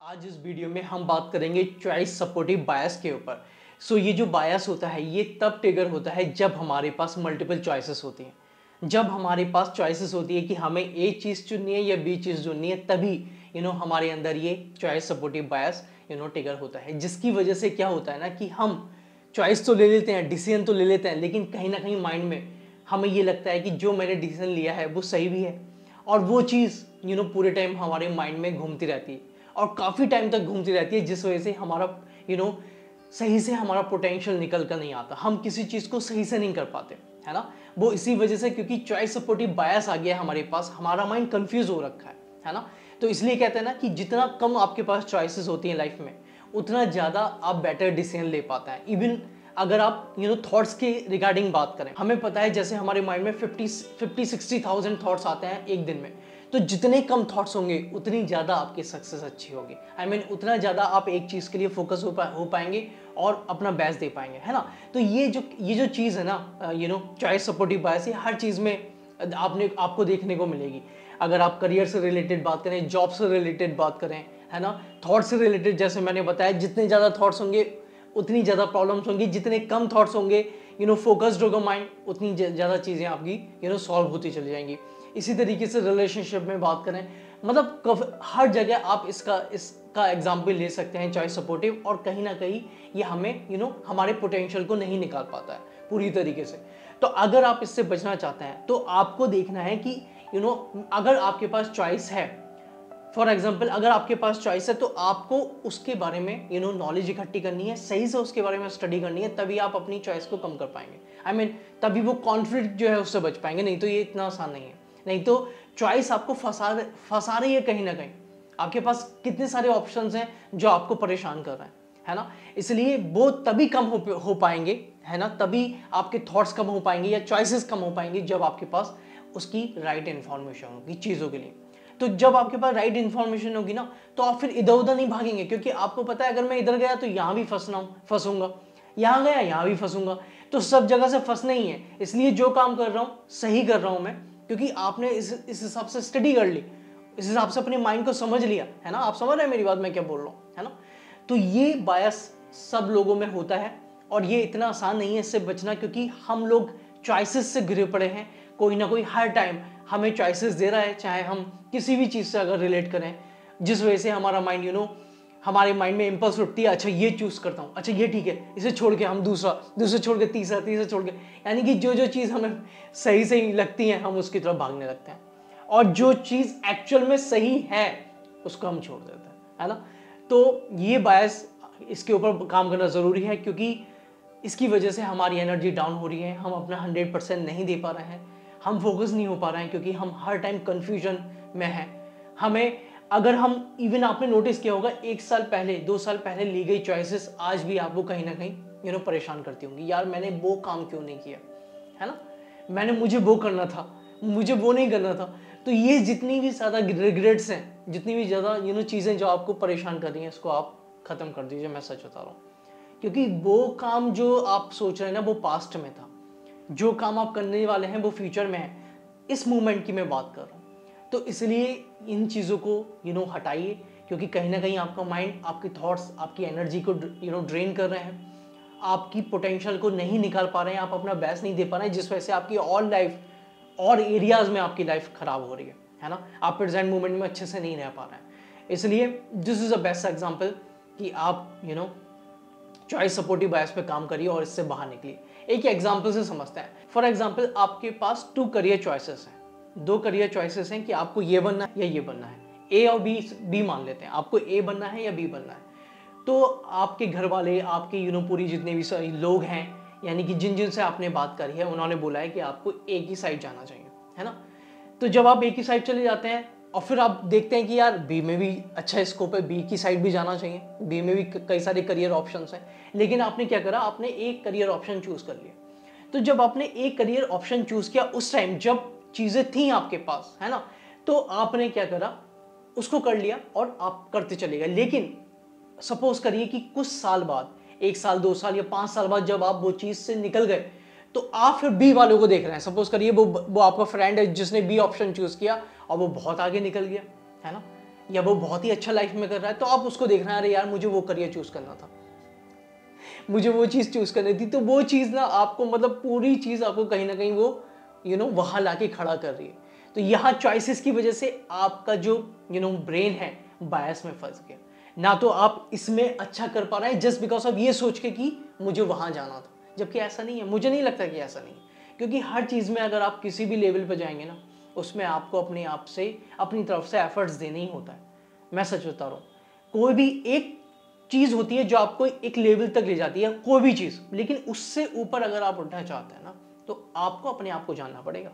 आज इस वीडियो में हम बात करेंगे चॉइस सपोर्टिव बायस के ऊपर। ये जो बायस होता है ये तब ट्रिगर होता है जब हमारे पास मल्टीपल चॉइसेस होती हैं। जब हमारे पास चॉइसेस होती है कि हमें ए चीज़ चुननी है या बी चीज़ चुननी है, तभी हमारे अंदर ये चॉइस सपोर्टिव बायस ट्रिगर होता है। जिसकी वजह से क्या होता है ना कि हम चॉइस तो ले लेते हैं, डिसीजन तो ले लेते हैं, लेकिन कहीं ना कहीं माइंड में हमें ये लगता है कि जो मैंने डिसीजन लिया है वो सही भी है, और वो चीज़ पूरे टाइम हमारे माइंड में घूमती रहती है और काफ़ी टाइम तक घूमती रहती है, जिस वजह से हमारा सही से हमारा पोटेंशियल निकल कर नहीं आता। हम किसी चीज़ को सही से नहीं कर पाते, है ना। वो इसी वजह से क्योंकि चॉइस सपोर्टिव बायस आ गया है हमारे पास, हमारा माइंड कंफ्यूज हो रखा है ना। तो इसलिए कहते हैं ना कि जितना कम आपके पास चॉइसेस होती हैं लाइफ में, उतना ज़्यादा आप बेटर डिसीजन ले पाते हैं। इवन अगर आप थॉट्स के रिगार्डिंग बात करें, हमें पता है जैसे हमारे माइंड में 50-60,000 थॉट्स आते हैं एक दिन में, तो जितने कम थॉट्स होंगे उतनी ज़्यादा आपकी सक्सेस अच्छी होगी। उतना ज़्यादा आप एक चीज़ के लिए फोकस हो पाएंगे और अपना बेस्ट दे पाएंगे, है ना। तो ये जो चीज़ है ना, चॉइस सपोर्टिव बायस, ये हर चीज़ में आपको देखने को मिलेगी। अगर आप करियर से रिलेटेड बात करें, जॉब से रिलेटेड बात करें, है ना, थॉट से रिलेटेड, जैसे मैंने बताया जितने ज़्यादा थॉट्स होंगे उतनी ज़्यादा प्रॉब्लम्स होंगी, जितने कम थॉट्स होंगे फोकस्ड होगा माइंड, उतनी ज़्यादा चीज़ें आपकी सॉल्व होती चली जाएंगी। इसी तरीके से रिलेशनशिप में बात करें, मतलब हर जगह आप इसका एग्जाम्पल ले सकते हैं चॉइस सपोर्टिव, और कहीं ना कहीं ये हमें हमारे पोटेंशियल को नहीं निकाल पाता है पूरी तरीके से। तो अगर आप इससे बचना चाहते हैं तो आपको देखना है कि अगर आपके पास चॉइस है, फॉर एग्जाम्पल अगर आपके पास चॉइस है, तो आपको उसके बारे में नॉलेज इकट्ठी करनी है, सही से उसके बारे में स्टडी करनी है, तभी आप अपनी चॉइस को कम कर पाएंगे। तभी वो कॉन्फ्लिक्ट जो है उससे बच पाएंगे, नहीं तो ये इतना आसान नहीं है। नहीं तो चॉइस आपको फंसा रही है कहीं ना कहीं। आपके पास कितने सारे ऑप्शंस हैं जो आपको परेशान कर रहे हैं, है ना। इसलिए वो तभी कम हो पाएंगे, है ना, तभी आपके थॉट्स कम हो पाएंगे या चॉइसेस कम हो पाएंगे जब आपके पास उसकी राइट इन्फॉर्मेशन होगी चीज़ों के लिए। तो जब आपके पास राइट इन्फॉर्मेशन होगी ना, तो आप फिर इधर उधर नहीं भागेंगे, क्योंकि आपको पता है अगर मैं इधर गया तो यहाँ भी फंसूंगा, यहाँ गया यहाँ भी फंसूंगा, तो सब जगह से फंसना ही है। इसलिए जो काम कर रहा हूँ सही कर रहा हूँ मैं, क्योंकि आपने इस हिसाब से स्टडी कर ली, इस हिसाब से अपने माइंड को समझ लिया, है ना। आप समझ रहे हैं मेरी बात, मैं क्या बोल रहा हूँ, है ना। तो ये बायस सब लोगों में होता है और ये इतना आसान नहीं है इससे बचना, क्योंकि हम लोग चॉइसेस से घिरे पड़े हैं। कोई ना कोई हर टाइम हमें चॉइसेस दे रहा है, चाहे हम किसी भी चीज़ से अगर रिलेट करें, जिस वजह से हमारा माइंड हमारे माइंड में इम्पल्स उठती है, अच्छा ये चूज करता हूँ, अच्छा ये ठीक है, इसे छोड़ के हम दूसरा छोड़ के तीसरा छोड़ के, यानी कि जो चीज़ हमें सही सही लगती है हम उसकी तरफ भागने लगते हैं, और जो चीज़ एक्चुअल में सही है उसको हम छोड़ देते हैं, है ना। तो ये बायस, इसके ऊपर काम करना ज़रूरी है, क्योंकि इसकी वजह से हमारी एनर्जी डाउन हो रही है, हम अपना 100% नहीं दे पा रहे हैं, हम फोकस नहीं हो पा रहे हैं, क्योंकि हम हर टाइम कन्फ्यूजन में हैं। अगर हम इवन आपने नोटिस किया होगा 1 साल पहले 2 साल पहले ली गई चॉइसेस आज भी आपको कहीं ना कहीं परेशान करती होंगी। यार मैंने वो काम क्यों नहीं किया, है ना, मुझे वो करना था, मुझे वो नहीं करना था। तो ये जितनी भी ज़्यादा रिग्रेट्स हैं, जितनी भी ज़्यादा चीज़ें जो आपको परेशान कर रही हैं, इसको आप ख़त्म कर दीजिए, मैं सच बता रहा हूँ। क्योंकि वो काम जो आप सोच रहे हैं ना, वो पास्ट में था, जो काम आप करने वाले हैं वो फ्यूचर में है। इस मोमेंट की मैं बात कर रहा हूँ। तो इसलिए इन चीज़ों को हटाइए, क्योंकि कहीं ना कहीं आपका माइंड, आपके थॉट्स आपकी एनर्जी को ड्रेन कर रहे हैं, आपकी पोटेंशियल को नहीं निकाल पा रहे हैं, आप अपना बेस्ट नहीं दे पा रहे हैं, जिस वजह से आपकी ऑल लाइफ और एरियाज़ में आपकी लाइफ ख़राब हो रही है ना। आप प्रेजेंट मोमेंट में अच्छे से नहीं रह पा रहे हैं। इसलिए this is a best example कि आप चॉइस सपोर्टिव बायस पे काम करिए और इससे बाहर निकलिए। एक एग्जाम्पल से समझते हैं। फॉर एग्जाम्पल आपके पास 2 करियर चॉइसेस हैं, 2 करियर चॉइसेस हैं कि आपको ये बनना है या ये बनना है। ए और बी मान लेते हैं, आपको ए बनना है या बी बनना है। तो आपके घर वाले, आपके पूरी जितने भी सारे लोग हैं, यानी कि जिन से आपने बात करी है, उन्होंने बोला है कि आपको एक ही साइड जाना चाहिए, है ना। तो जब आप एक ही साइड चले जाते हैं और फिर आप देखते हैं कि यार बी में भी अच्छा स्कोप है, बी की साइड भी जाना चाहिए, बी में भी कई सारे करियर ऑप्शंस हैं, लेकिन आपने क्या करा, आपने एक करियर ऑप्शन चूज कर लिया। तो जब आपने एक करियर ऑप्शन चूज किया, उस टाइम जब चीजें थी आपके पास, है ना, तो आपने क्या करा, उसको कर लिया और आप करते चले गए। लेकिन सपोज करिए कि कुछ साल बाद, 1 साल 2 साल या 5 साल बाद जब आप वो चीज से निकल गए, तो आप फिर बी वालों को देख रहे हैं। सपोज करिए वो आपका फ्रेंड है जिसने बी ऑप्शन चूज किया और वो बहुत आगे निकल गया, है ना। या वो बहुत ही अच्छा लाइफ में कर रहा है, तो आप उसको देखना, अरे यार मुझे वो करियर चूज करना था, मुझे वो चीज़ चूज करनी थी, तो वो चीज़ ना आपको मतलब पूरी चीज़ आपको कहीं ना कहीं वो वहाँ लाके खड़ा कर रही है। तो यहाँ चॉइसेस की वजह से आपका जो ब्रेन है बायस में फंस गया, ना तो आप इसमें अच्छा कर पा रहे हैं जस्ट बिकॉज ऑफ ये सोच के कि मुझे वहाँ जाना था, जबकि ऐसा नहीं है। मुझे नहीं लगता कि ऐसा नहीं है, क्योंकि हर चीज़ में अगर आप किसी भी लेवल पर जाएंगे ना, उसमें आपको अपने आप से अपनी तरफ से एफर्ट्स देने ही होता है। मैं सच बता रहा हूँ, कोई भी एक चीज़ होती है जो आपको एक लेवल तक ले जाती है, कोई भी चीज़, लेकिन उससे ऊपर अगर आप उठना चाहते हैं ना, तो आपको अपने आप को जानना पड़ेगा,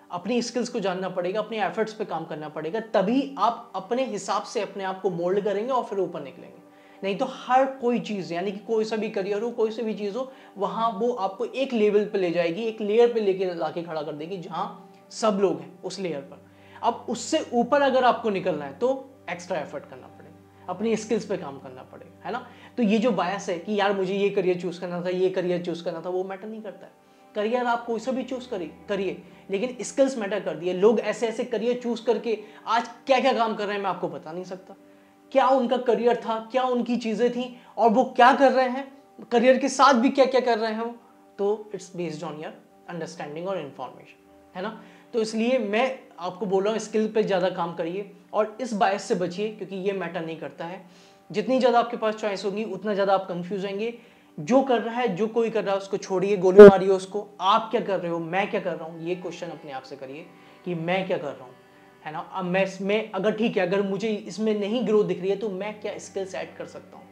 अपनी स्किल्स को जानना पड़ेगा, अपने एफर्ट्स पे काम करना पड़ेगा, तभी आप अपने हिसाब से अपने आप को मोल्ड करेंगे और फिर ऊपर निकलेंगे। नहीं तो हर कोई चीज़, यानी कि कोई सा भी करियर हो, कोई सी भी चीज़ हो, वहाँ वो आपको एक लेवल पे ले जाएगी, एक लेयर पे लेके लाके खड़ा कर देगी जहाँ सब लोग हैं उस लेयर पर। अब उससे ऊपर अगर आपको निकलना है तो एक्स्ट्रा एफर्ट करना पड़ेगा, अपनी स्किल्स पे काम करना पड़ेगा, है ना। तो ये जो बायस है कि यार मुझे ये करियर चूज करना था, ये करियर चूज करना था, वो मैटर नहीं करता है। करियर आप कोई सा भी चूज करिए, लेकिन स्किल्स मैटर कर दिए। लोग ऐसे ऐसे करियर चूज करके आज क्या क्या काम कर रहे हैं मैं आपको बता नहीं सकता, क्या उनका करियर था, क्या उनकी चीजें थी, और वो क्या कर रहे हैं, करियर के साथ भी क्या क्या कर रहे हैं वो। तो it's based on your understanding और इन्फॉर्मेशन, है ना। तो इसलिए मैं आपको बोल रहा हूँ स्किल पे ज़्यादा काम करिए और इस बायस से बचिए, क्योंकि ये मैटर नहीं करता है। जितनी ज़्यादा आपके पास चॉइस होगी उतना ज़्यादा आप कंफ्यूज होंगे। जो कर रहा है, जो कोई कर रहा है, उसको छोड़िए, गोली मारिए उसको। आप क्या कर रहे हो, मैं क्या कर रहा हूँ, ये क्वेश्चन अपने आप से करिए कि मैं क्या कर रहा हूँ, है ना। अब मैं अगर ठीक है, अगर मुझे इसमें नहीं ग्रोथ दिख रही है तो मैं क्या स्किल्स ऐड कर सकता हूँ,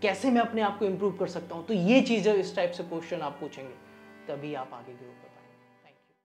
कैसे मैं अपने आप को इंप्रूव कर सकता हूँ। तो ये चीज़ें, इस टाइप से क्वेश्चन आप पूछेंगे, तभी आप आगे ग्रो